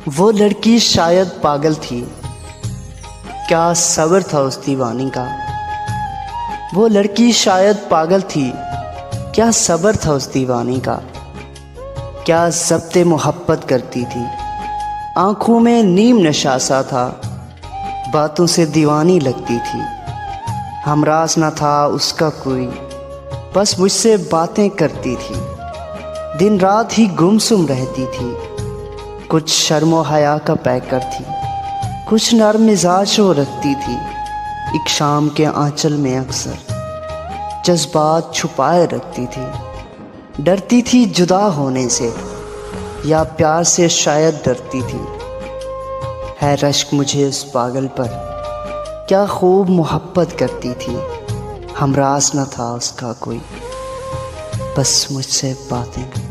वो लड़की शायद पागल थी, क्या सब्र था उस दीवानी का। वो लड़की शायद पागल थी, क्या सब्र था उस दीवानी का। क्या ज़ब्ते मोहब्बत करती थी, आँखों में नीम नशा सा था, बातों से दीवानी लगती थी। हमराज न था उसका कोई, बस मुझसे बातें करती थी। दिन रात ही गुमसुम रहती थी, कुछ शर्मो हया का पैकर थी, कुछ नर्म मिजाज वो रखती थी। एक शाम के आंचल में अक्सर जज्बात छुपाए रखती थी। डरती थी जुदा होने से, या प्यार से शायद डरती थी। है रश्क मुझे उस पागल पर, क्या खूब मोहब्बत करती थी। हमराज न था उसका कोई, बस मुझसे बातें करती।